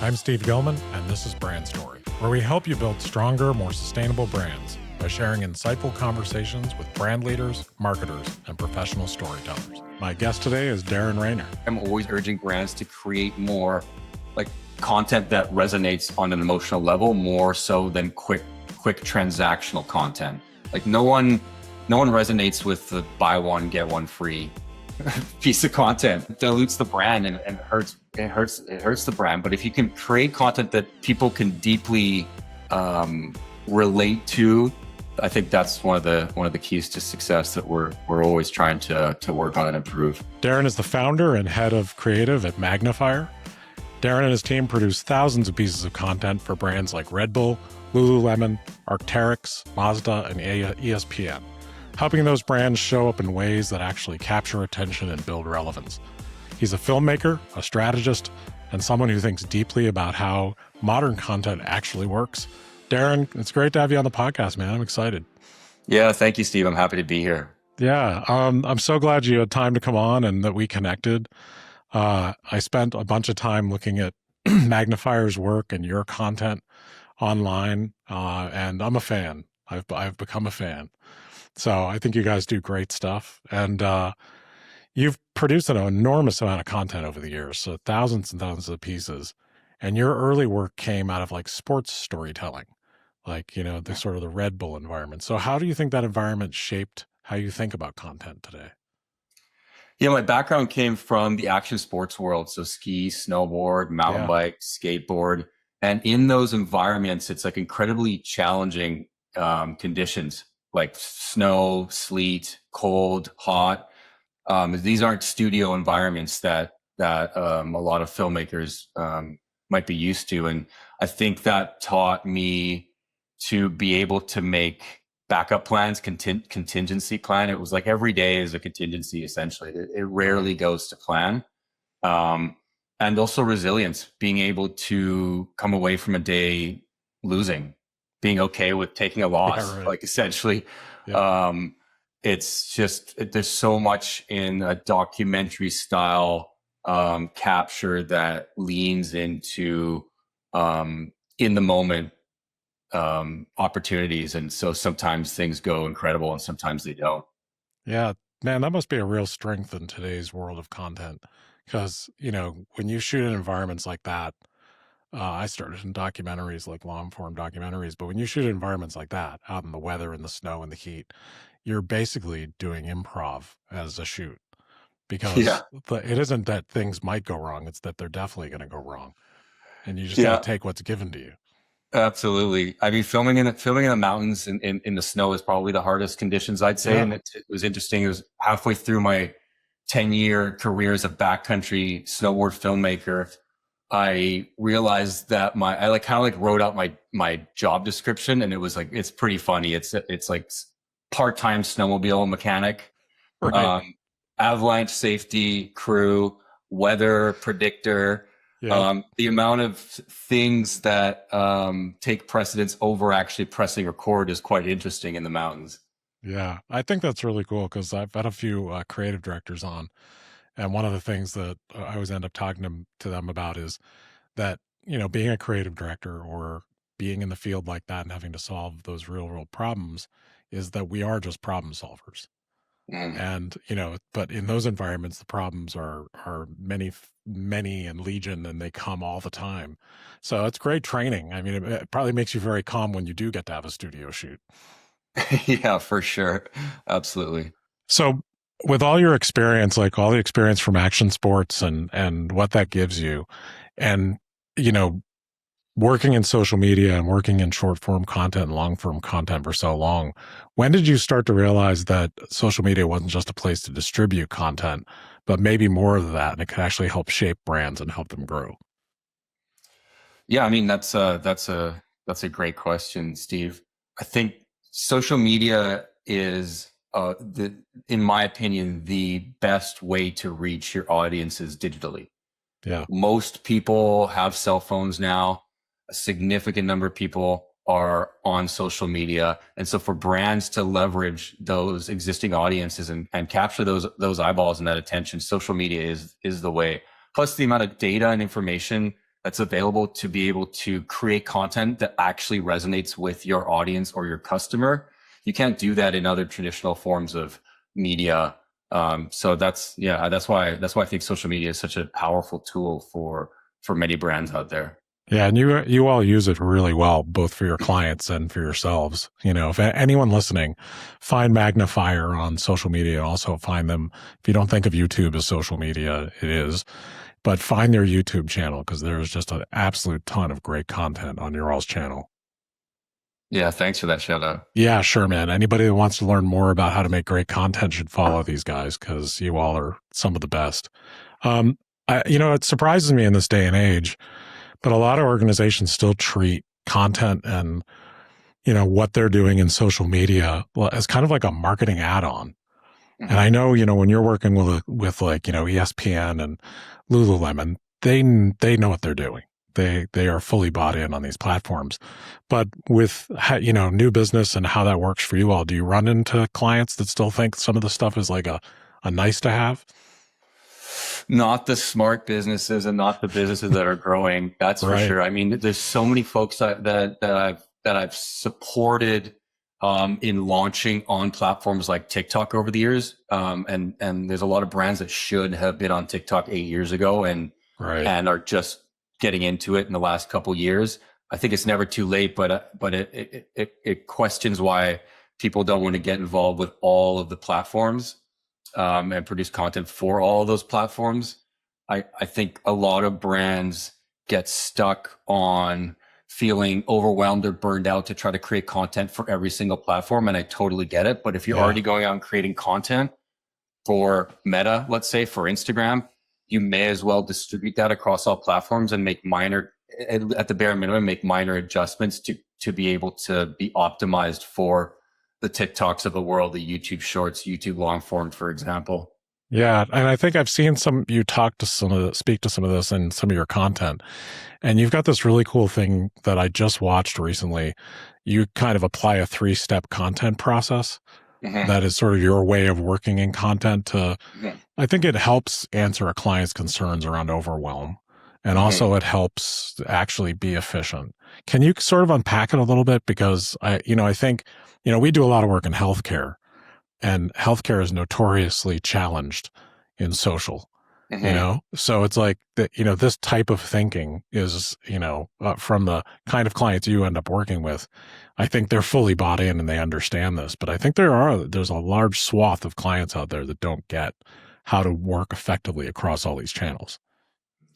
I'm Steve Gilman, and this is Brand Story, where we help you build stronger, more sustainable brands by sharing insightful conversations with brand leaders, marketers, and professional storytellers. My guest today is Darren Rayner. I'm always urging brands to create more content that resonates on an emotional level, more so than quick transactional content. No one resonates with the buy one, get one free piece of content. It dilutes the brand and it hurts the brand. But if you can create content that people can deeply relate to, I think that's one of the keys to success that we're always trying to work on and improve. Darren is the founder and head of creative at Magnifier. Darren and his team produce thousands of pieces of content for brands like Red Bull, Lululemon, Arc'teryx, Mazda, and ESPN, helping those brands show up in ways that actually capture attention and build relevance. He's a filmmaker, a strategist, and someone who thinks deeply about how modern content actually works. Darren, it's great to have you on the podcast, man. I'm excited. Yeah, thank you, Steve. I'm happy to be here. Yeah, I'm so glad you had time to come on and that we connected. I spent a bunch of time looking at Magnifier's work and your content online, and I'm a fan. I've become a fan. So I think you guys do great stuff. And you've produced an enormous amount of content over the years, so thousands and thousands of pieces. And your early work came out of sports storytelling, the sort of the Red Bull environment. So how do you think that environment shaped how you think about content today? Yeah, my background came from the action sports world. So ski, snowboard, mountain bike, skateboard. And in those environments, it's incredibly challenging conditions, like snow, sleet, cold, hot. These aren't studio environments that a lot of filmmakers might be used to. And I think that taught me to be able to make backup plans, contingency plan. It was every day is a contingency, essentially. It rarely goes to plan. And also resilience, being able to come away from a day losing, being okay with taking a loss, essentially. Yeah. It's just, there's so much in a documentary style capture that leans into in the moment opportunities. And so sometimes things go incredible and sometimes they don't. Yeah, man, that must be a real strength in today's world of content. Because, when you shoot in environments like that, I started in documentaries, long form documentaries, but when you shoot in environments like that, out in the weather and the snow and the heat, you're basically doing improv as a shoot. Because it isn't that things might go wrong, it's that they're definitely going to go wrong. And you just got to take what's given to you. Absolutely. I mean, filming in the mountains in the snow is probably the hardest conditions, I'd say. Yeah. And it was interesting. It was halfway through my 10-year career as a backcountry snowboard filmmaker. I realized that I wrote out my job description, and it was it's pretty funny. It's part-time snowmobile mechanic, right. Avalanche safety crew, weather predictor. Yeah. The amount of things that take precedence over actually pressing record is quite interesting in the mountains. Yeah, I think that's really cool because I've had a few creative directors on, and one of the things that I always end up talking to them about is that, being a creative director or being in the field like that and having to solve those real world problems is that we are just problem solvers. And, but in those environments, the problems are many and legion, and they come all the time. So it's great training. I mean, it probably makes you very calm when you do get to have a studio shoot. Yeah, for sure. Absolutely. So with all your experience, all the experience from action sports and what that gives you, and, working in social media and working in short form content and long form content for so long, when did you start to realize that social media wasn't just a place to distribute content, but maybe more of that, and it could actually help shape brands and help them grow? Yeah, I mean, that's a great question, Steve. I think social media is, in my opinion, the best way to reach your audiences digitally. Yeah. Most people have cell phones now. A significant number of people are on social media. And so for brands to leverage those existing audiences and capture those eyeballs and that attention, social media is the way. Plus the amount of data and information that's available to be able to create content that actually resonates with your audience or your customer. You can't do that in other traditional forms of media. So that's why I think social media is such a powerful tool for many brands out there. Yeah, and you all use it really well, both for your clients and for yourselves. You know, if anyone listening, find Magnifier on social media. Also find them, if you don't think of YouTube as social media, it is, but find their YouTube channel because there's just an absolute ton of great content on your all's channel. Yeah, thanks for that shout out. Yeah, sure, man. Anybody that wants to learn more about how to make great content should follow these guys because you all are some of the best. Um, it surprises me in this day and age, but a lot of organizations still treat content and what they're doing in social media as kind of like a marketing add-on. And I know, when you're working with like, ESPN and Lululemon, they know what they're doing. They are fully bought in on these platforms. But with, new business and how that works for you all, do you run into clients that still think some of the stuff is like a nice to have? Not the smart businesses and not the businesses that are growing. That's for Right. sure. I mean, there's so many folks that I've supported in launching on platforms like TikTok over the years. And there's a lot of brands that should have been on TikTok 8 years ago and are just getting into it in the last couple of years. I think it's never too late, but it questions why people don't want to get involved with all of the platforms and produce content for all of those platforms. I think a lot of brands get stuck on feeling overwhelmed or burned out to try to create content for every single platform. And I totally get it. But if you're already going out and creating content for Meta, let's say for Instagram, you may as well distribute that across all platforms and make minor, at the bare minimum, make minor adjustments to be able to be optimized for the TikToks of the world, the YouTube shorts, YouTube long form, for example. Yeah. And I think I've seen you speak to some of this in some of your content. And you've got this really cool thing that I just watched recently. You kind of apply a 3-step content process that is sort of your way of working in content to, I think it helps answer a client's concerns around overwhelm. And also it helps actually be efficient. Can you sort of unpack it a little bit? Because I think, we do a lot of work in healthcare, and healthcare is notoriously challenged in social. So it's like that, this type of thinking is, from the kind of clients you end up working with, I think they're fully bought in and they understand this. But I think there's a large swath of clients out there that don't get how to work effectively across all these channels.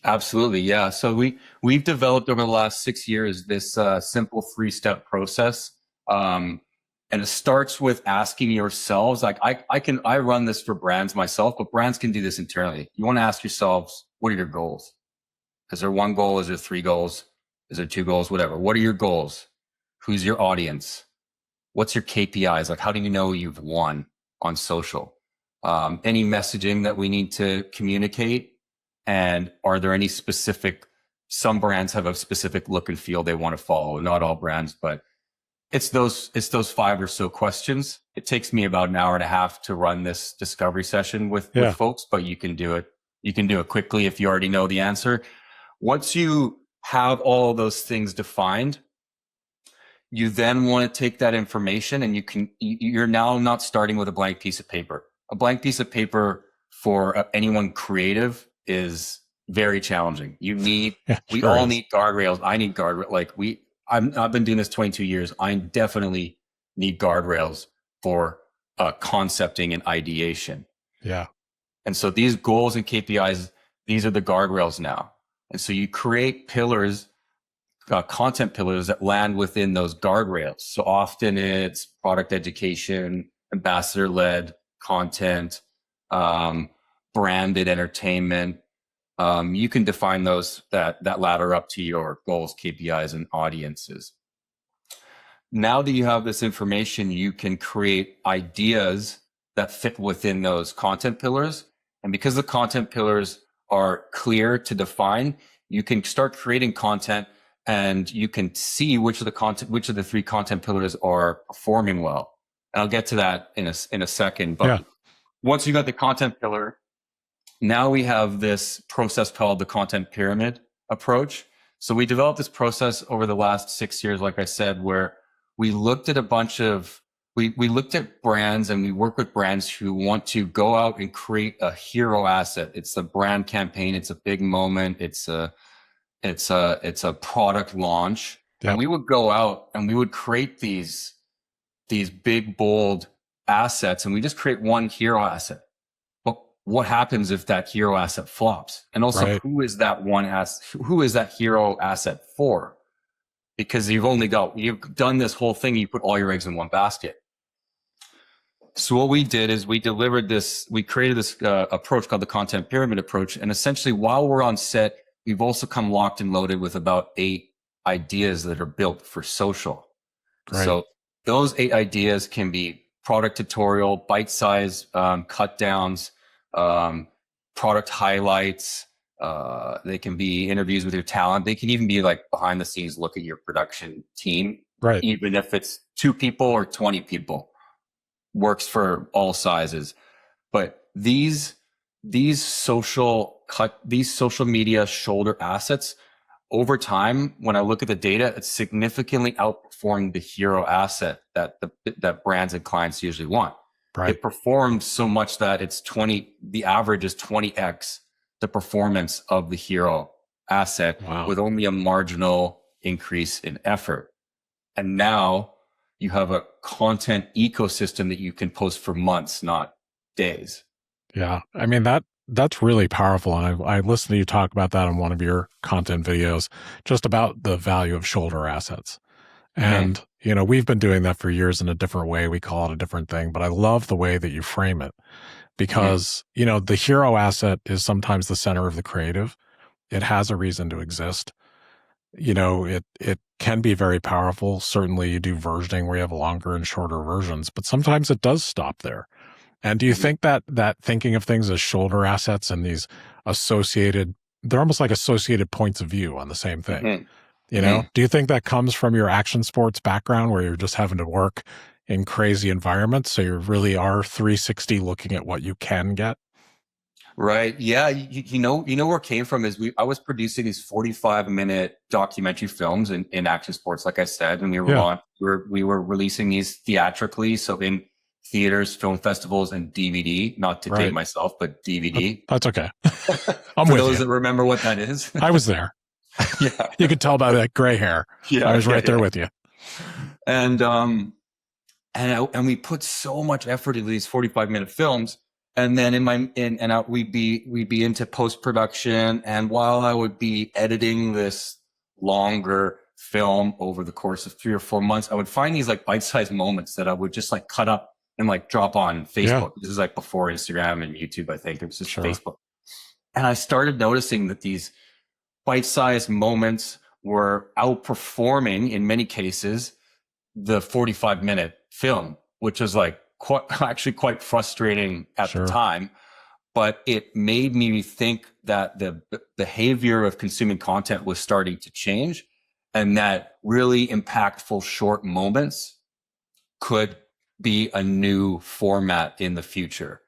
Absolutely. Yeah. So we've developed over the last 6 years this simple 3-step process. And it starts with asking yourselves, like I run this for brands myself, but brands can do this internally. You want to ask yourselves, what are your goals? Is there 1 goal? Is there 3 goals? Is there 2 goals? Whatever. What are your goals? Who's your audience? What's your KPIs? Like, how do you know you've won on social? Any messaging that we need to communicate? And are there any some brands have a specific look and feel they want to follow. Not all brands, but it's those 5 or so questions. It takes me about an hour and a half to run this discovery session with folks, but you can do it. You can do it quickly if you already know the answer. Once you have all of those things defined, you then want to take that information and you're now not starting with a blank piece of paper. A blank piece of paper for anyone creative is very challenging. We all need guardrails. I need guardrails. I've been doing this 22 years. I definitely need guardrails for concepting and ideation. Yeah. And so these goals and KPIs, these are the guardrails now. And so you create pillars, content pillars that land within those guardrails. So often it's product education, ambassador-led content, branded entertainment. You can define those that ladder up to your goals, KPIs, and audiences. Now that you have this information, you can create ideas that fit within those content pillars. And because the content pillars are clear to define, you can start creating content and you can see which of the 3 content pillars are performing well. And I'll get to that in a second. But once you got the content pillar, now we have this process called the content pyramid approach. So we developed this process over the last 6 years, like I said, where we looked at a bunch of we looked at brands, and we work with brands who want to go out and create a hero asset. It's a brand campaign. It's a big moment. It's a product launch. And Yep. we would go out and we would create these big, bold assets, and we just create one hero asset. But what happens if that hero asset flops? And also, Right. who is that hero asset for? Because you've done this whole thing, you put all your eggs in one basket. So what we did is we created this approach called the content pyramid approach. And essentially, while we're on set, we've also come locked and loaded with about 8 ideas that are built for social. Right. So those 8 ideas can be product tutorial, bite-size cut downs, product highlights. They can be interviews with your talent. They can even be like behind the scenes look at your production team. Right. Even if it's 2 people or 20 people, works for all sizes. But these social media shoulder assets, over time, when I look at the data, it's significantly outperforming the hero asset that brands and clients usually want. Right. It performed so much that the average is 20x the performance of the hero asset. Wow. With only a marginal increase in effort. And now you have a content ecosystem that you can post for months, not days. Yeah. I mean, that's really powerful. And I listened to you talk about that on one of your content videos, just about the value of shoulder assets. And, we've been doing that for years in a different way. We call it a different thing, but I love the way that you frame it because, the hero asset is sometimes the center of the creative. It has a reason to exist. It can be very powerful. Certainly you do versioning where you have longer and shorter versions, but sometimes it does stop there. And do you think that thinking of things as shoulder assets and these they're almost like associated points of view on the same thing? Do you think that comes from your action sports background where you're just having to work in crazy environments? So you really are 360 looking at what you can get? Right. Yeah. You know where it came from is I was producing these 45-minute documentary films in action sports, like I said, and we were releasing these theatrically. So in theaters, film festivals, and DVD, not to date myself, but DVD. That's okay. I'm For those that remember what that is. I was there. Yeah. You could tell by that gray hair. Yeah, I was right there with you. And we put so much effort into these 45-minute films. And then we'd be into post-production. And while I would be editing this longer film over the course of 3 or 4 months, I would find these like bite-sized moments that I would just like cut up and like drop on Facebook. Yeah. This is like before Instagram and YouTube, I think. It was just Facebook. And I started noticing that these bite-sized moments were outperforming, in many cases, the 45-minute film, which was like quite frustrating at the time. But it made me think that the behavior of consuming content was starting to change, and that really impactful short moments could be a new format in the future.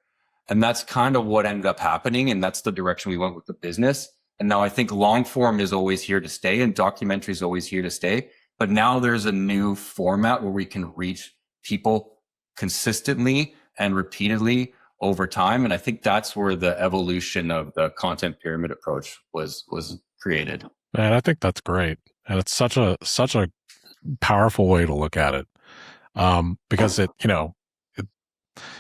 And that's kind of what ended up happening. And that's the direction we went with the business. And now I think long form is always here to stay, and documentary is always here to stay. But now there's a new format where we can reach people consistently and repeatedly over time. And I think that's where the evolution of the content pyramid approach was created. Man, I think that's great. And it's such a powerful way to look at it. Because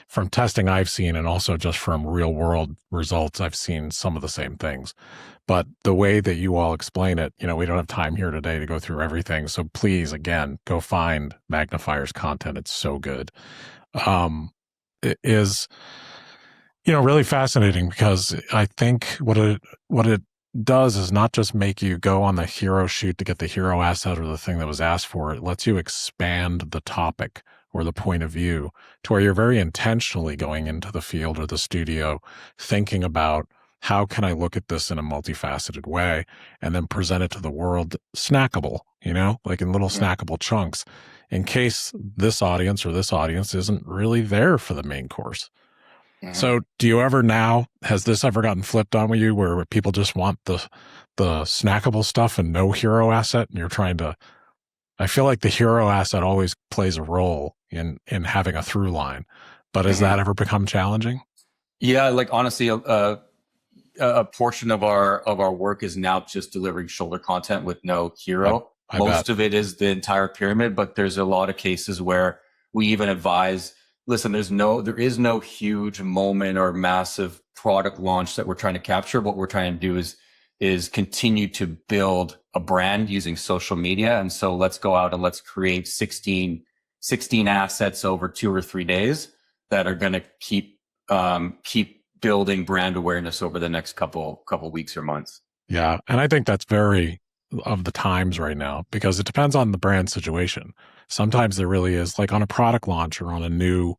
from testing I've seen, and also just from real world results, I've seen some of the same things. But the way that you all explain it, we don't have time here today to go through everything. So please, again, go find Magnifier's content. It's so good. It is, really fascinating, because I think what it does is not just make you go on the hero shoot to get the hero asset or the thing that was asked for. It lets you expand the topic or the point of view to where you're very intentionally going into the field or the studio, thinking about, how can I look at this in a multifaceted way and then present it to the world snackable, like in little snackable chunks, in case this audience isn't really there for the main course. So do you ever has this ever gotten flipped on with you where people just want the the snackable stuff and no hero asset, and you're trying to. I feel like the hero asset always plays a role in having a through line, but has Mhm. that ever become challenging? Yeah, like honestly, a portion of our work is now just delivering shoulder content with no I hero. I bet. Most of it is the entire pyramid, but there's a lot of cases where we even advise, listen, there is no huge moment or massive product launch that we're trying to capture. What we're trying to do is continue to build a brand using social media. And so let's go out and let's create 16 assets over 2 or 3 days that are going to keep building brand awareness over the next couple weeks or months. Yeah, and I think that's very of the times right now because it depends on the brand situation. Sometimes there really is, like on a product launch or on a new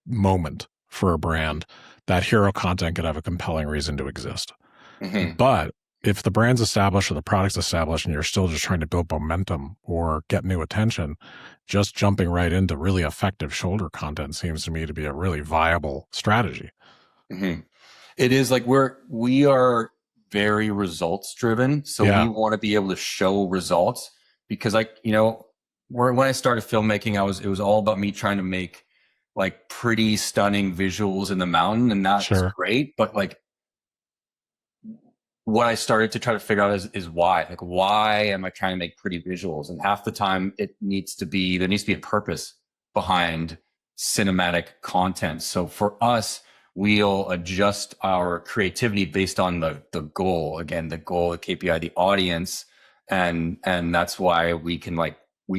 moment for a brand, that hero content could have a compelling reason to exist. Mm-hmm. But if the brand's established or the product's established and you're still just trying to build momentum or get new attention, just jumping right into really effective shoulder content seems to me to be a really viable strategy. Mm-hmm. It is like we are very results driven, so we Yeah, want to be able to show results because when I started filmmaking, it was all about me trying to make like pretty stunning visuals in the mountain, and that's sure. great. But like what I started to try to figure out is why. Like, why am I trying to make pretty visuals? And half the time, there needs to be a purpose behind cinematic content. So for us, we'll adjust our creativity based on the goal. Again, the goal, the KPI, the audience, and that's why we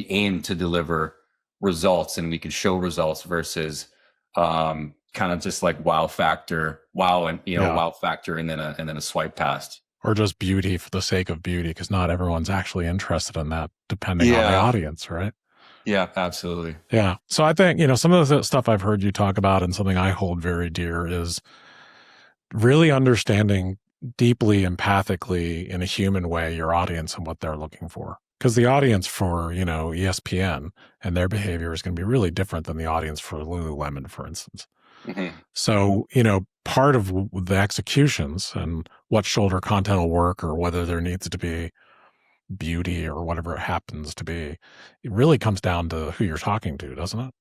aim to deliver results and we can show results versus kind of just like Yeah. wow factor and then a swipe past. Or just beauty for the sake of beauty, because not everyone's actually interested in that, depending on the Yeah. audience, right? Yeah, absolutely. Yeah. So I think, some of the stuff I've heard you talk about and something I hold very dear is really understanding deeply, empathically, in a human way, your audience and what they're looking for. Because the audience for, ESPN and their behavior is going to be really different than the audience for Lululemon, for instance. Hmm. So, part of the executions and what shoulder content will work or whether there needs to be beauty or whatever it happens to be, it really comes down to who you're talking to, doesn't it?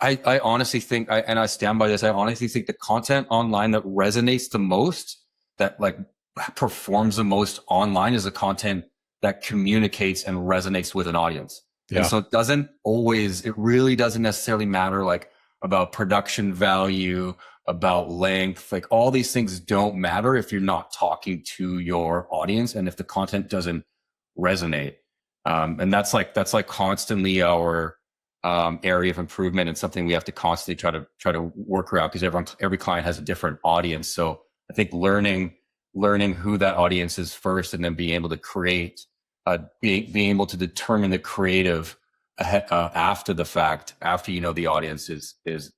I honestly think, and I stand by this, I honestly think the content online that resonates the most, that like performs the most online is the content that communicates and resonates with an audience. And Yeah. so it really doesn't necessarily matter like about production value, about length, like all these things don't matter if you're not talking to your audience and if the content doesn't resonate. And that's like constantly our area of improvement and something we have to constantly try to work around because every client has a different audience. So I think learning who that audience is first, and then being able to create, being able to determine the creative after the fact, after the audience is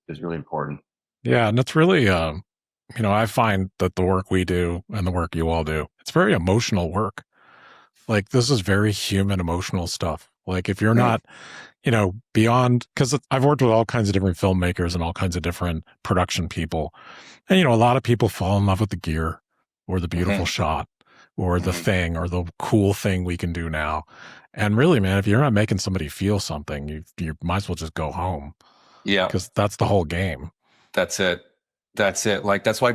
really important. Yeah. And it's really, I find that the work we do and the work you all do, it's very emotional work. Like, this is very human, emotional stuff. Like, if you're Mm-hmm. not, beyond, because I've worked with all kinds of different filmmakers and all kinds of different production people. And, a lot of people fall in love with the gear or the beautiful Mm-hmm. shot or the Mm-hmm. thing or the cool thing we can do now. And really, man, if you're not making somebody feel something, you might as well just go home Yeah. because that's the whole game. That's it. That's it. Like that's why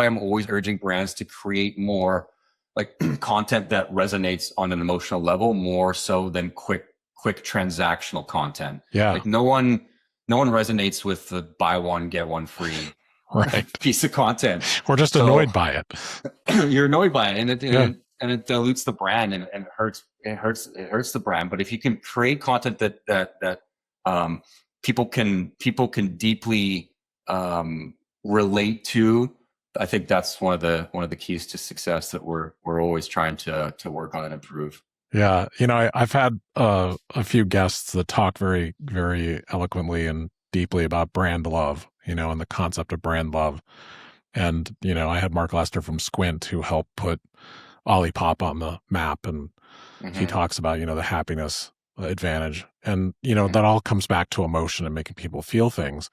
I'm always urging brands to create more like content that resonates on an emotional level more so than quick transactional content. Yeah. Like no one resonates with the buy one get one free Right. piece of content. We're just So annoyed by it. you're annoyed by it, and it, and Yeah. it and it dilutes the brand and it hurts the brand. But if you can create content that um, people can deeply relate to, I think that's one of the keys to success that we're always trying to work on and improve. Yeah. I've had a few guests that talk very, very eloquently and deeply about brand love, and the concept of brand love. And, I had Mark Lester from Squint who helped put Olipop on the map. And he Hmm. talks about, the happiness advantage. And, Hmm. that all comes back to emotion and making people feel things.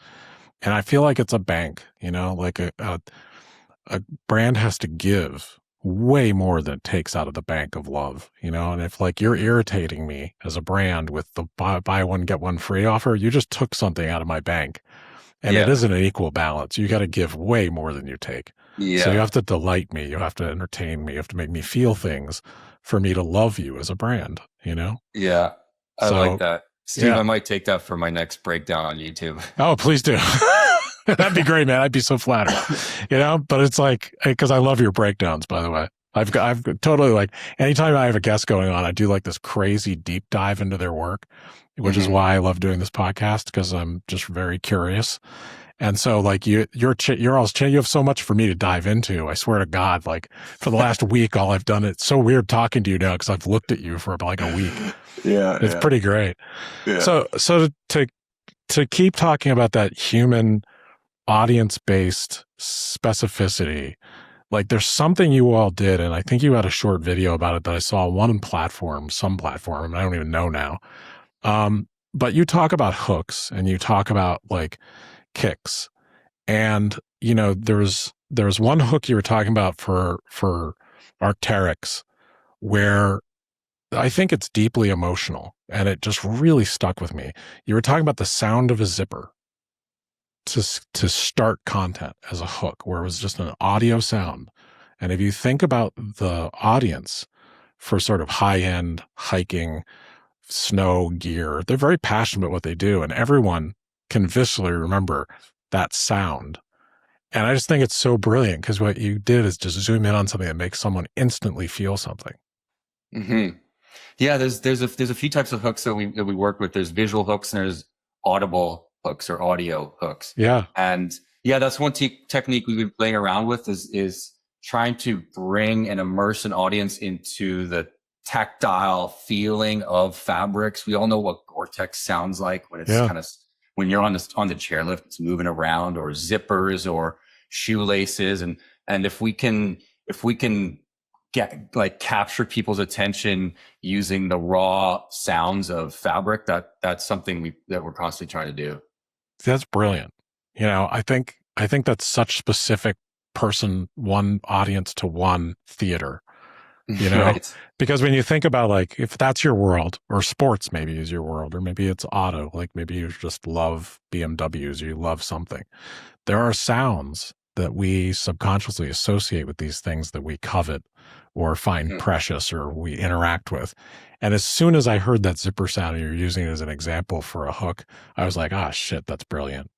And I feel like it's a bank, like a brand has to give. way more than it takes out of the bank of love, you know? And if like you're irritating me as a brand with the buy one, get one free offer, you just took something out of my bank, and it Yeah. isn't an equal balance. You got to give way more than you take. So you Yeah. have to delight me. You have to entertain me. You have to make me feel things for me to love you as a brand, you know? Yeah. I like So that. Steve, yeah. I might take that for my next breakdown on YouTube. Oh, please do. That'd be great, man. I'd be so flattered, you know. But it's like because I love your breakdowns, by the way. I've totally like anytime I have a guest going on, I do like this crazy deep dive into their work, which is Hmm. why I love doing this podcast because I'm just very curious. And so like you're all you have so much for me to dive into. I swear to God, like for the last week, all I've done, it's so weird talking to you now because I've looked at you for like a week. Yeah. It's Yeah. pretty great. Yeah. So to keep talking about that human audience based specificity, like there's something you all did, and I think you had a short video about it that I saw on some platform, and I don't even know now. But you talk about hooks and you talk about like kicks, and you know there's one hook you were talking about for Arc'teryx where I think it's deeply emotional and it just really stuck with me. You were talking about the sound of a zipper to start content as a hook where it was just an audio sound. And if you think about the audience for sort of high end hiking, snow gear, they're very passionate about what they do. And everyone can viscerally remember that sound. And I just think it's so brilliant because what you did is just zoom in on something that makes someone instantly feel something. Hmm. Yeah, there's a few types of hooks that we work with. There's visual hooks and there's audible hooks or audio hooks. Yeah. And yeah, that's one technique we've been playing around with is trying to bring and immerse an audience into the tactile feeling of fabrics. We all know what Gore-Tex sounds like when it's Yeah. kind of when you're on the chairlift, it's moving around, or zippers or shoelaces, and if we can get like capture people's attention using the raw sounds of fabric, that's something that we're constantly trying to do. That's brilliant. You know, I think that's such specific person, one audience to one theater, you know, Right. because when you think about like, if that's your world or sports, maybe is your world, or maybe it's auto, like maybe you just love BMWs or you love something. There are sounds that we subconsciously associate with these things that we covet or find Mhm. precious or we interact with. And as soon as I heard that zipper sound and you're using it as an example for a hook, I was like, ah, shit, that's brilliant.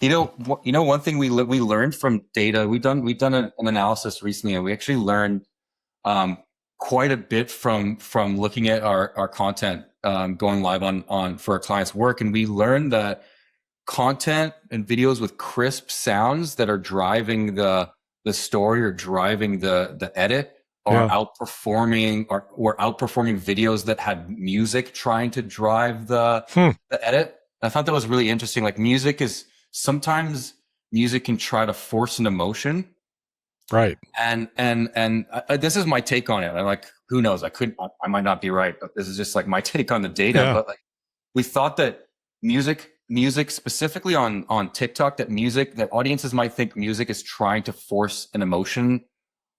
One thing we learned from data, we've done an analysis recently, and we actually learned quite a bit from looking at our content going live on for our clients' work, and we learned that content and videos with crisp sounds that are driving the story or driving the edit are Yeah. outperforming, or were outperforming videos that had music trying to drive Hmm. the edit. I thought that was really interesting. Like sometimes music can try to force an emotion, Right. and this is my take on it. I'm like, who knows? I might not be right, but this is just like my take on the data. Yeah. But like, we thought that music specifically on TikTok, that audiences might think music is trying to force an emotion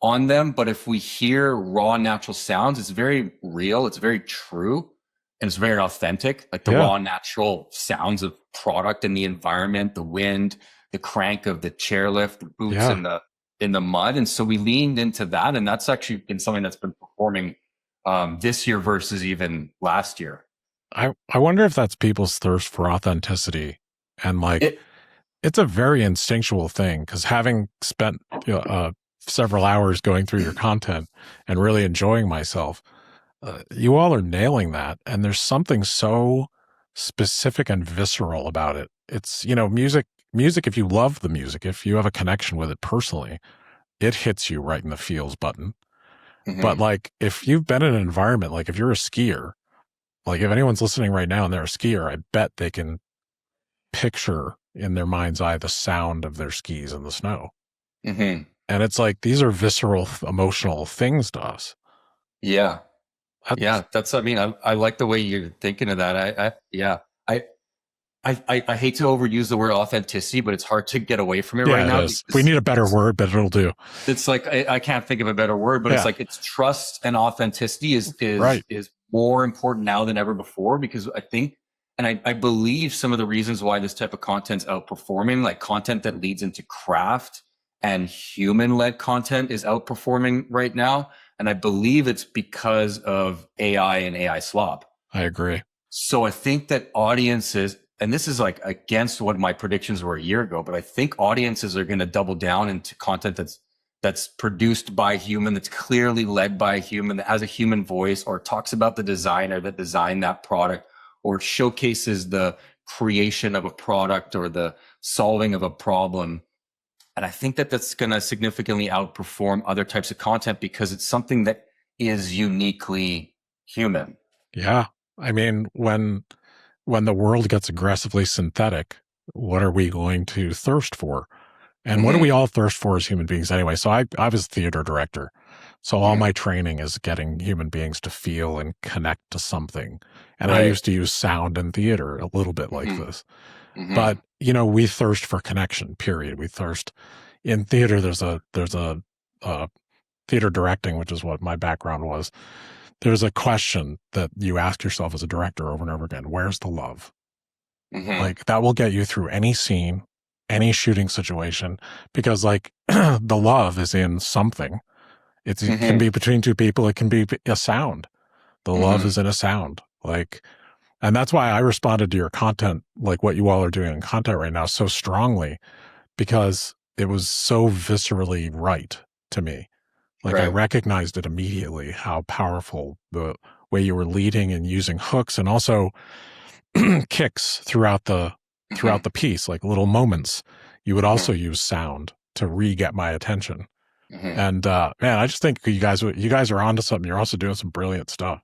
on them. But if we hear raw, natural sounds, it's very real, it's very true, and it's very authentic. Like the Yeah. raw, natural sounds of product and the environment, the wind, the crank of the chairlift, the boots Yeah. in the mud. And so we leaned into that, and that's actually been something that's been performing this year versus even last year. I wonder if that's people's thirst for authenticity. And like, It, it's a very instinctual thing because having spent several hours going through your content and really enjoying myself, you all are nailing that. And there's something so specific and visceral about it. It's, you know, music, if you love the music, if you have a connection with it personally, it hits you right in the feels button. But Mhm. like, if you've been in an environment, like if you're a skier, like if anyone's listening right now and they're a skier, I bet they can picture in their mind's eye the sound of their skis in the snow. Mhm. And it's like, these are visceral, emotional things to us. Yeah. That's, Yeah. I mean, I like the way you're thinking of that. Yeah. I, I hate to overuse the word authenticity, but it's hard to get away from it right Yeah, it now is. We because need a better word, but it'll do. it's like I can't think of a better word, but it's Yeah, like it's trust and authenticity right. is more important now than ever before because I think and I believe some of the reasons why this type of content's outperforming, like content that leads into craft and human led content is outperforming right now. And I believe it's because of AI and AI slop. I agree. So I think that audiences, and this is like against what my predictions were a year ago, but I think audiences are going to double down into content that's produced by a human, that's clearly led by a human, that has a human voice, or talks about the designer that designed that product, or showcases the creation of a product or the solving of a problem. And I think that that's going to significantly outperform other types of content because it's something that is uniquely human. Yeah. I mean, when the world gets aggressively synthetic, what are we going to thirst for? And what do we Mm-hmm. all thirst for as human beings anyway? So I was a theater director. So all Mm-hmm. my training is getting human beings to feel and connect to something. And I Right. used to use sound in theater a little bit like Mm-hmm. this. Mm-hmm. But, we thirst for connection, period. We thirst in theater. There's a theater directing, which is what my background was. There's a question that you ask yourself as a director over and over again. Where's the love? Mm-hmm. Like that will get you through any scene, any shooting situation, because like the love is in something. It can Mm-hmm. be between two people. It can be a sound. The love Mm-hmm. is in a sound. Like, and that's why I responded to your content, like what you all are doing in content right now, so strongly because it was so viscerally right to me. Like I Right. recognized it immediately how powerful the way you were leading and using hooks and also kicks throughout Mm-hmm. the piece, like little moments. You would Mm-hmm. also use sound to re-get my attention. Mm-hmm. And man, I just think you guys are onto something. You're also doing some brilliant stuff.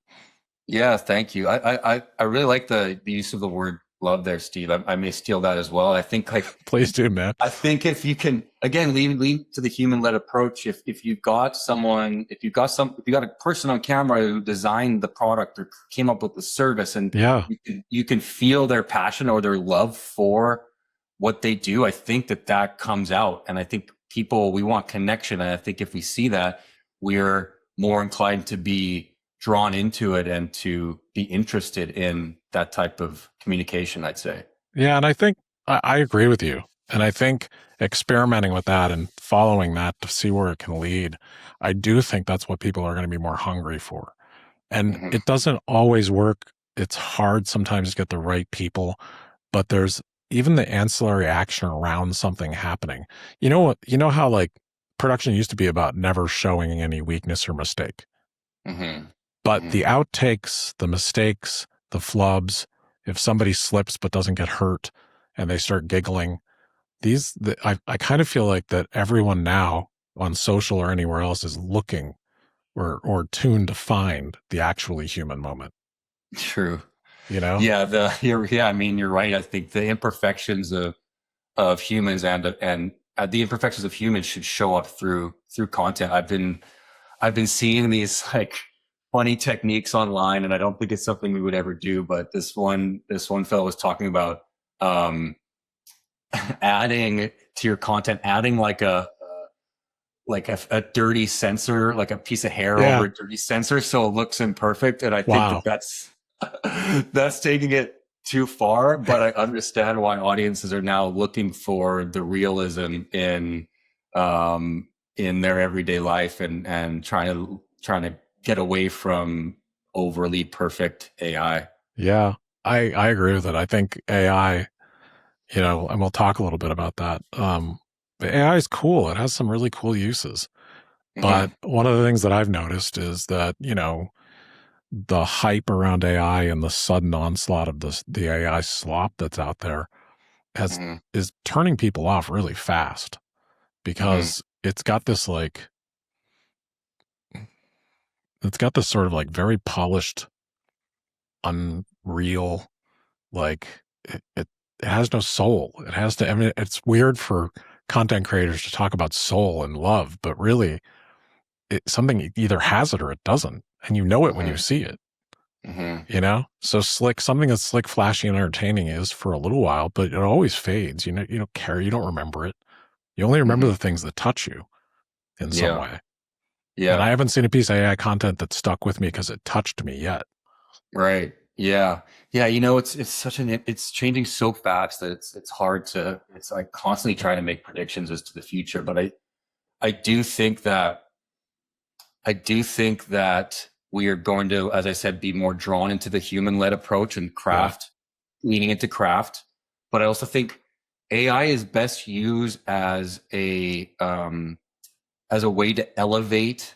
Yeah, thank you. I really like the use of the word love there, Steve. I may steal that as well. I think like Please do, man. I think if you can again lean to the human led approach, if you've got someone, if you got a person on camera who designed the product or came up with the service, and Yeah. you can feel their passion or their love for what they do, I think that that comes out, and I think people we want connection, and I think if we see that, we're more inclined to be drawn into it and to be interested in that type of communication. I'd say. Yeah. And I think I agree with you. And I think experimenting with that and following that to see where it can lead, I do think that's what people are going to be more hungry for. And Mm-hmm. it doesn't always work. It's hard sometimes to get the right people, but there's even the ancillary action around something happening. You know what? You know how like production used to be about never showing any weakness or mistake, Mm-hmm. but Mm-hmm. the outtakes, the mistakes, the flubs, if somebody slips but doesn't get hurt and they start giggling, I kind of feel like that everyone now on social or anywhere else is looking or tuned to find the actually human moment, True. you know? Yeah, yeah, I mean you're right. I think the imperfections of humans and the imperfections of humans should show up through content. I've been seeing these like funny techniques online, and I don't think it's something we would ever do. But this one fellow was talking about um, adding to your content, adding a dirty sensor, like a piece of hair over Yeah. a dirty sensor, so it looks imperfect. And I think that Wow. that's taking it too far. But I understand why audiences are now looking for the realism in their everyday life and trying to get away from overly perfect AI. Yeah. I agree with it. I think AI, and we'll talk a little bit about that. The AI is cool. It has some really cool uses. But Mm-hmm. one of the things that I've noticed is that, the hype around AI and the sudden onslaught of the AI slop that's out there has Mm-hmm. is turning people off really fast Mm-hmm. because it's got this sort of like very polished, unreal, like it has no soul. It has to, I mean, it's weird for content creators to talk about soul and love, but really something either has it or it doesn't. And you know it when you Mm-hmm. see it. Hmm. So slick, something that's slick, flashy, and entertaining is for a little while, but it always fades. You don't care. You don't remember it. You only remember Hmm. the things that touch you in some Yeah. way. And Yeah. I haven't seen a piece of AI content that stuck with me because it touched me yet. Right. Yeah. Yeah. It's such it's changing so fast that it's hard to, it's like constantly trying to make predictions as to the future. But I do think that, I do think that we are going to, as I said, be more drawn into the human led approach and Yeah. craft, leaning into craft. But I also think AI is best used as a way to elevate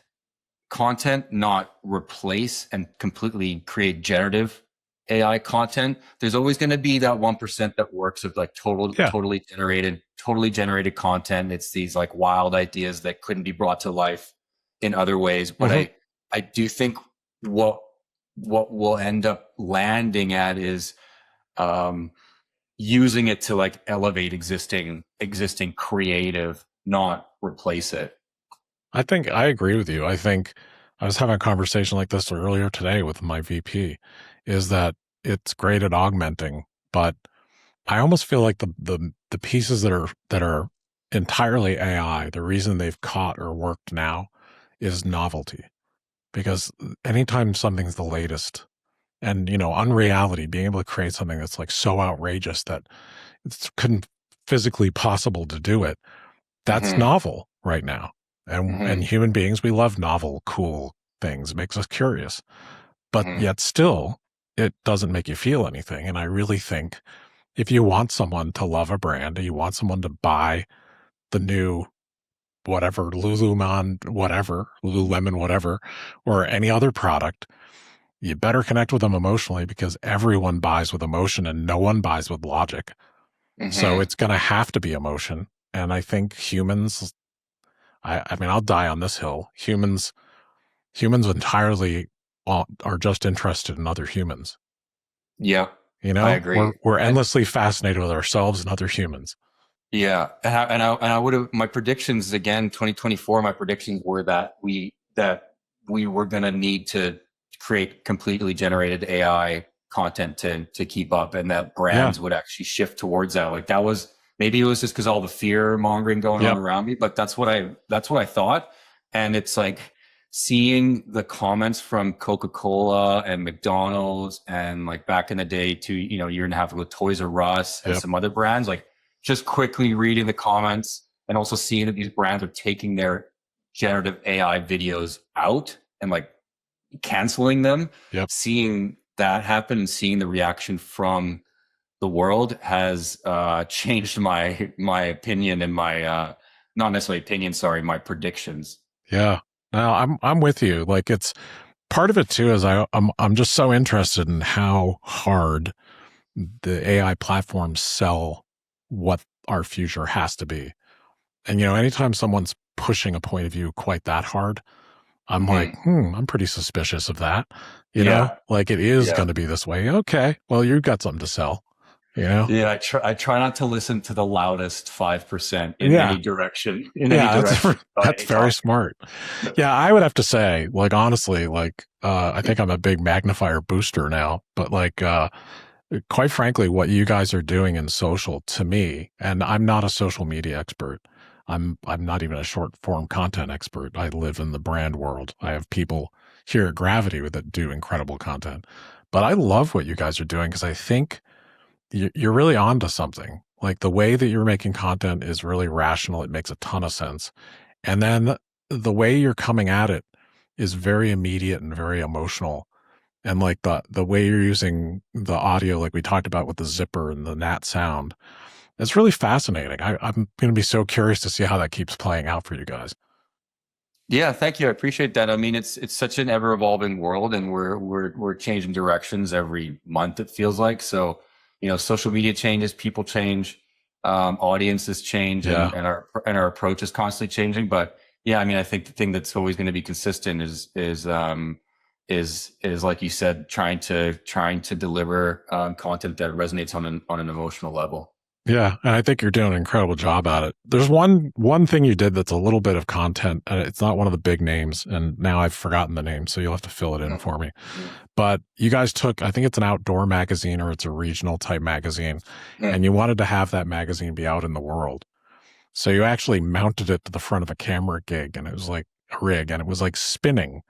content, not replace and completely create generative AI content. There's always going to be that 1% that works of like Yeah. totally generated content. It's these like wild ideas that couldn't be brought to life in other ways. But Hmm. I do think what, what we'll end up landing at is, um, using it to like elevate existing creative, not replace it. I think I agree with you. I think I was having a conversation like this earlier today with my VP, is that it's great at augmenting, but I almost feel like the pieces that are entirely AI, the reason they've caught or worked now is novelty. Because anytime something's the latest and unreality, being able to create something that's like so outrageous that it couldn't physically possible to do it, that's Hmm. novel right now. And Hmm. human beings, we love novel, cool things. It makes us curious. But Hmm. yet still, it doesn't make you feel anything. And I really think if you want someone to love a brand, or you want someone to buy the new whatever, Lululemon, whatever, or any other product, you better connect with them emotionally because everyone buys with emotion and no one buys with logic. So Hmm. it's going to have to be emotion. And I think humans, I mean, I'll die on this hill. Humans entirely are just interested in other humans. Yeah, I agree. We're endlessly fascinated with ourselves and other humans. Yeah, and I would have, my predictions again, 2024. My predictions were that we were going to need to create completely generated AI content to keep up, and that Yeah. brands would actually shift towards that. Like that was, maybe it was just because all the fear mongering going on Yep. around me, but that's what I thought. And it's like seeing the comments from Coca-Cola and McDonald's and like back in the day too, year and a half ago, Toys R Us and Yep. some other brands, like just quickly reading the comments and also seeing that these brands are taking their generative AI videos out and like canceling them, Yep. seeing that happen and seeing the reaction from the world has changed my opinion and my not necessarily opinion, sorry, my predictions. Yeah. Now I'm with you. Like it's part of it too is I'm just so interested in how hard the AI platforms sell what our future has to be. And anytime someone's pushing a point of view quite that hard, I'm like, Hmm. I'm pretty suspicious of that. Yeah, Like it is yeah. going to be this way. Okay, well, you've got something to sell. You know? Yeah, I try not to listen to the loudest 5% in Yeah, any direction, in any yeah. direction by That's any very topic. smart. Yeah, I would have to say, like honestly, like I think I'm a big magnifier booster now, but like quite frankly, what you guys are doing in social to me, and I'm not a social media expert. I'm not even a short form content expert. I live in the brand world. I have people here at Gravity that do incredible content. But I love what you guys are doing because I think you're really onto something. Like the way that you're making content is really rational. It makes a ton of sense. And then the way you're coming at it is very immediate and very emotional, and like the way you're using the audio, like we talked about with the zipper and the nat sound, it's really fascinating. I'm going to be so curious to see how that keeps playing out for you guys. Yeah, thank you. I appreciate that. I mean, it's such an ever evolving world, and we're changing directions every month. It feels like so. Social media changes, people change, audiences change, Yeah. and our approach is constantly changing. But yeah, I mean, I think the thing that's always going to be consistent is like you said, trying to deliver content that resonates on an emotional level. Yeah, and I think you're doing an incredible job at it. There's one thing you did that's a little bit of content, and it's not one of the big names, and now I've forgotten the name, so you'll have to fill it in Mm, for me. mm, But you guys took, I think it's an outdoor magazine or it's a regional type magazine, mm. and you wanted to have that magazine be out in the world. So you actually mounted it to the front of a camera gig, and it was like a rig, and it was like spinning,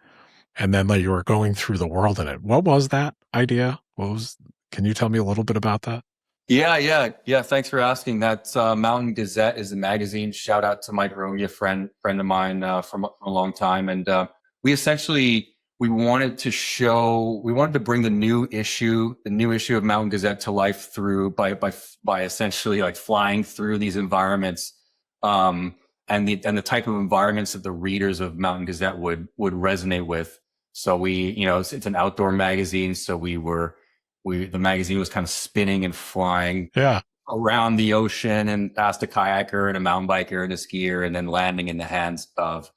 and then like you were going through the world in it. What was that idea? What was? Can you tell me a little bit about that? Yeah. Thanks for asking. That Mountain Gazette is the magazine. Shout out to Mike Rogia, friend of mine from a long time. And we essentially we wanted to bring the new issue of Mountain Gazette to life through by essentially like flying through these environments, and the type of environments that the readers of Mountain Gazette would resonate with. So it's an outdoor magazine, so the magazine was kind of spinning and flying Yeah. around the ocean and past a kayaker and a mountain biker and a skier, and then landing in the hands of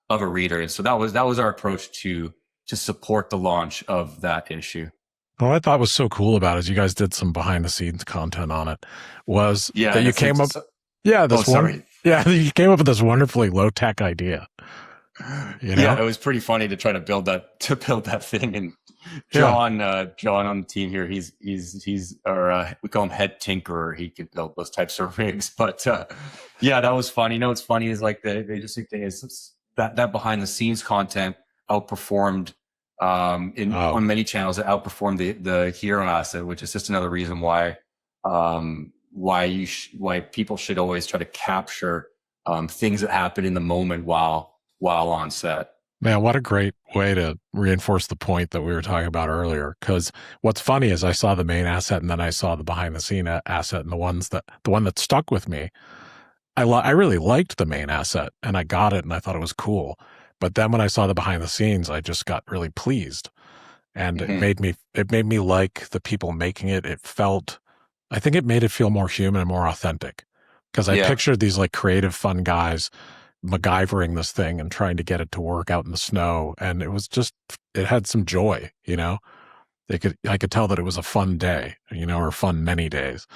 a reader. And so that was our approach to support the launch of that issue. What I thought was so cool about it is you guys did some behind the scenes content on it. Was Yeah, that and you it's like, came up? Yeah, oh, this one. sorry. Yeah, you came up with this wonderfully low tech idea. You Yeah, know? it was pretty funny to try to build that thing. And Yeah. John on the team here, he's or we call him head tinkerer. He could build those types of rigs. But yeah, that was funny. You know what's funny is like they just think that behind the scenes content outperformed in Oh on many channels. It outperformed the hero asset, which is just another reason why people should always try to capture things that happen in the moment while on set. man, what a great way to reinforce the point that we were talking about earlier. Because what's funny is I saw the main asset and then I saw the behind the scene asset, and the one that stuck with me. I really liked the main asset and I got it and I thought it was cool. But then when I saw the behind the scenes, I just got really pleased. And Hmm. it made me like the people making it. I think it made it feel more human and more authentic. Because I Yeah, pictured these like creative, fun guys MacGyvering this thing and trying to get it to work out in the snow. And it had some joy, you know? I could tell that it was a fun day, you know, or fun many days.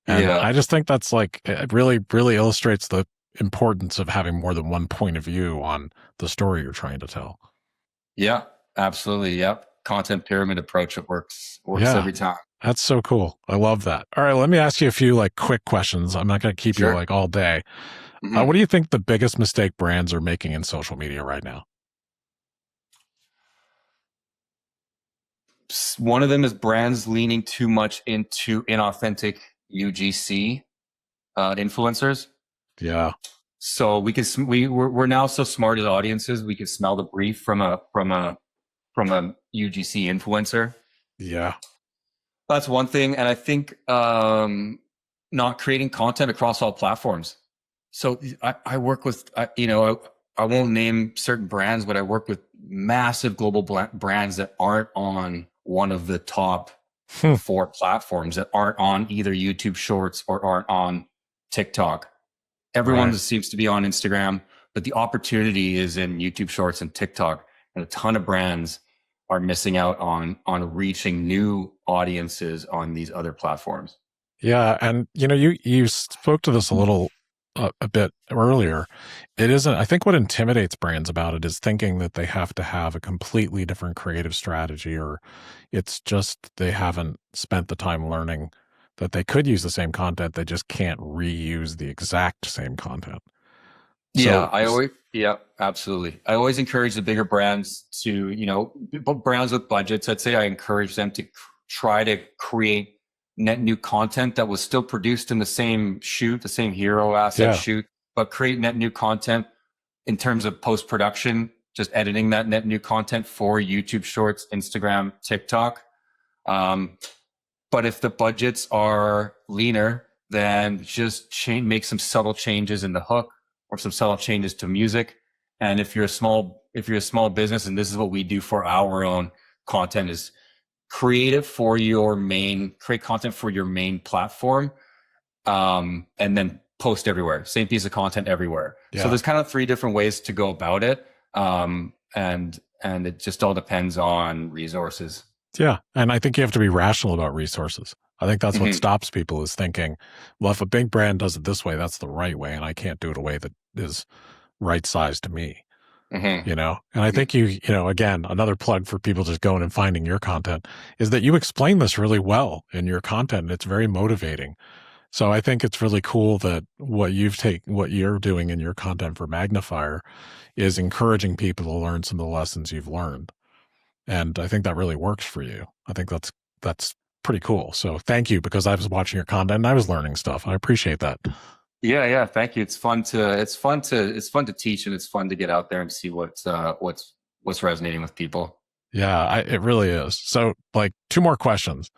And yeah. I just think that's like, it really, really illustrates the importance of having more than one point of view on the story you're trying to tell. Yeah, absolutely. Yep. Content pyramid approach. It works Yeah, every time. that's so cool. I love that. All right, let me ask you a few like quick questions. I'm not going to keep you Sure. like all day. Hmm. What do you think the biggest mistake brands are making in social media right now? One of them is brands leaning too much into inauthentic UGC influencers. Yeah, So we're now so smart as audiences, we can smell the brief from a UGC influencer. yeah, That's one thing. And I think not creating content across all platforms. So I work with, I won't name certain brands, but I work with massive global brands that aren't on one of the top Hmm. four platforms, that aren't on either YouTube Shorts or aren't on TikTok. Everyone Right. seems to be on Instagram, but the opportunity is in YouTube Shorts and TikTok. And a ton of brands are missing out on reaching new audiences on these other platforms. Yeah, and you know, you spoke to this a bit earlier. It isn't. I think what intimidates brands about it is thinking that they have to have a completely different creative strategy, or it's just they haven't spent the time learning that they could use the same content, they just can't reuse the exact same content. So, Yeah, absolutely. I always encourage the bigger brands to, brands with budgets. I'd say I encourage them to try to create net new content that was still produced in the same shoot, the same hero asset yeah, shoot, but create net new content in terms of post production, just editing that net new content for YouTube Shorts, Instagram, TikTok. Um, but if the budgets are leaner, then just make some subtle changes in the hook or some subtle changes to music. And if you're a small business, and this is what we do for our own content, is create content for your main platform, and then post everywhere. Same piece of content everywhere. So yeah. there's kind of three different ways to go about it, and it just all depends on resources. Yeah. And I think you have to be rational about resources. I think that's what Hmm. stops people is thinking, well, if a big brand does it this way, that's the right way. And I can't do it a way that is right size to me, Hmm. And I think again, another plug for people just going and finding your content is that you explain this really well in your content. And it's very motivating. So I think it's really cool that what you're doing in your content for Magnifier is encouraging people to learn some of the lessons you've learned. And I think that really works for you. I think that's pretty cool. So thank you, because I was watching your content and I was learning stuff. I appreciate that. Yeah. Thank you. It's fun to teach, and it's fun to get out there and see what's resonating with people. Yeah, it really is. So like 2 more questions.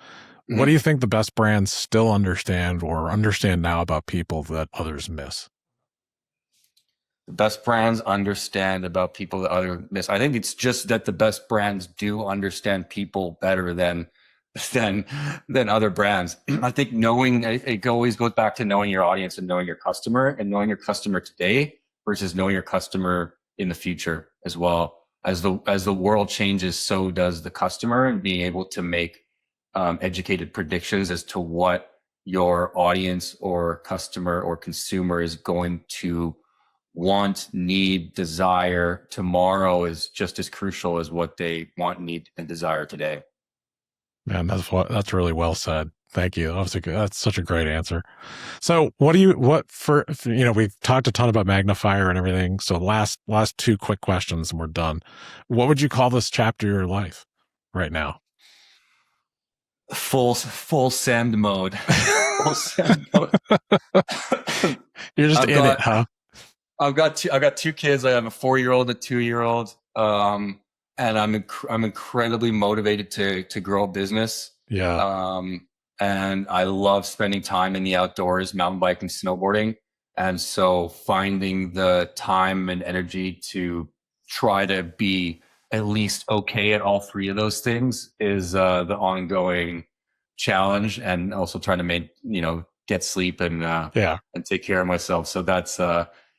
What do Mhm. you think the best brands still understand or understand now about people that others miss? The best brands understand about people that other miss. I think it's just that the best brands do understand people better than than other brands. I think knowing it always goes back to knowing your audience and knowing your customer today versus knowing your customer in the future as well. As the world changes, so does the customer, and being able to make educated predictions as to what your audience or customer or consumer is going to want, need, desire tomorrow is just as crucial as what they want, need, and desire today. Man, that's really well said. Thank you. That's such a great answer. So we've talked a ton about Magnifier and everything. So last 2 quick questions and we're done. What would you call this chapter of your life right now? Full send mode. Full send mode. You're just I've in it, got huh? I've got 2 kids. I have a 4-year-old and a 2-year-old. And I'm incredibly motivated to grow a business. Yeah. And I love spending time in the outdoors, mountain biking, snowboarding. And so finding the time and energy to try to be at least okay at all 3 of those things is the ongoing challenge, and also trying to get sleep Yeah. and take care of myself. So that's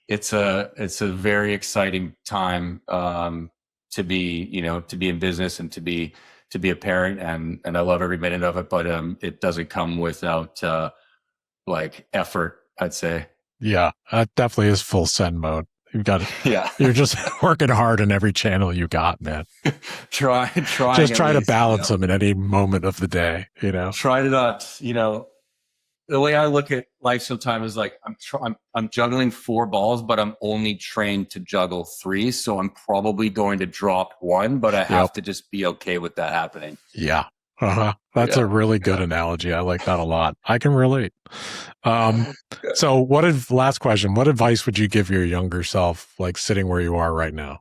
it's a very exciting time to be in business and to be a parent, and I love every minute of it, but it doesn't come without like effort, I'd say. Yeah. That definitely is full send mode. Yeah. You're just working hard in every channel you got, man. Trying Just at try to least, balance them in any moment of the day, try to not, the way I look at life sometimes is like I'm juggling 4 balls, but I'm only trained to juggle 3. So I'm probably going to drop 1, but I have Yep. to just be okay with that happening. Yeah. Uh-huh. That's a Yeah. really good Yeah. analogy. I like that a lot. I can relate. Um, Yeah. so last question, what advice would you give your younger self, like sitting where you are right now?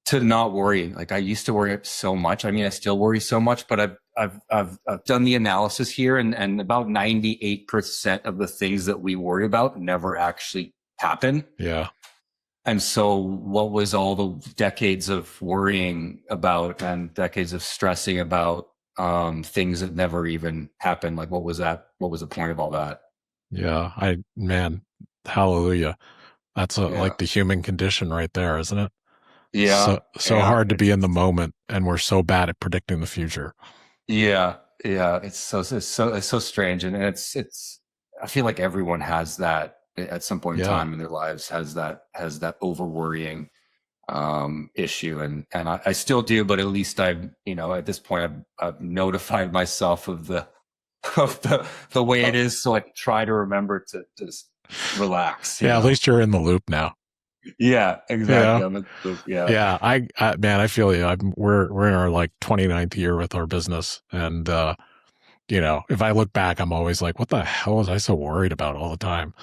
To not worry. Like, I used to worry so much. I mean, I still worry so much, but I've done the analysis here, and about 98% of the things that we worry about never actually happen. Yeah. And so what was all the decades of worrying about and decades of stressing about things that never even happened? Like, what was that? What was the point of all that? Yeah. Man, hallelujah. That's like Yeah. the human condition right there, isn't it? Yeah. So Yeah. hard to be in the moment, and we're so bad at predicting the future. Yeah. Yeah. It's so strange. And I feel like everyone has that at some point in Yeah. time in their lives, has that over worrying issue, and I still do, but at least at this point I've notified myself of the way it is, so I can try to remember to just relax. Yeah. At least you're in the loop now. Yeah, exactly. Yeah. Yeah. Man, I feel you. We're in our like 29th year with our business. And, if I look back, I'm always like, what the hell was I so worried about all the time?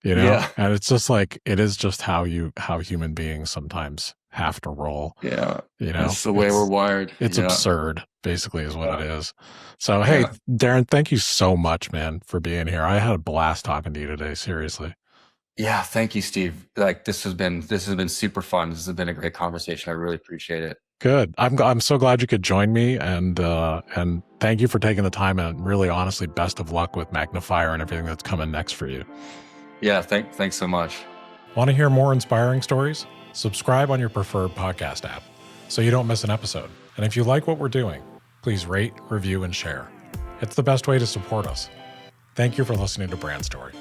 Yeah. And it's just like, it is just how human beings sometimes have to roll, Yeah. That's the way we're wired. it's Yeah. absurd, basically, is what Yeah. it is. So, hey, Yeah. Darren, thank you so much, man, for being here. I had a blast talking to you today. Seriously. Yeah. Thank you, Steve. Like, this has been super fun. This has been a great conversation. I really appreciate it. Good. I'm so glad you could join me, and thank you for taking the time, and really honestly, best of luck with Magnifier and everything that's coming next for you. Yeah. Thanks so much. Want to hear more inspiring stories? Subscribe on your preferred podcast app so you don't miss an episode. And if you like what we're doing, please rate, review, and share. It's the best way to support us. Thank you for listening to Brand Story.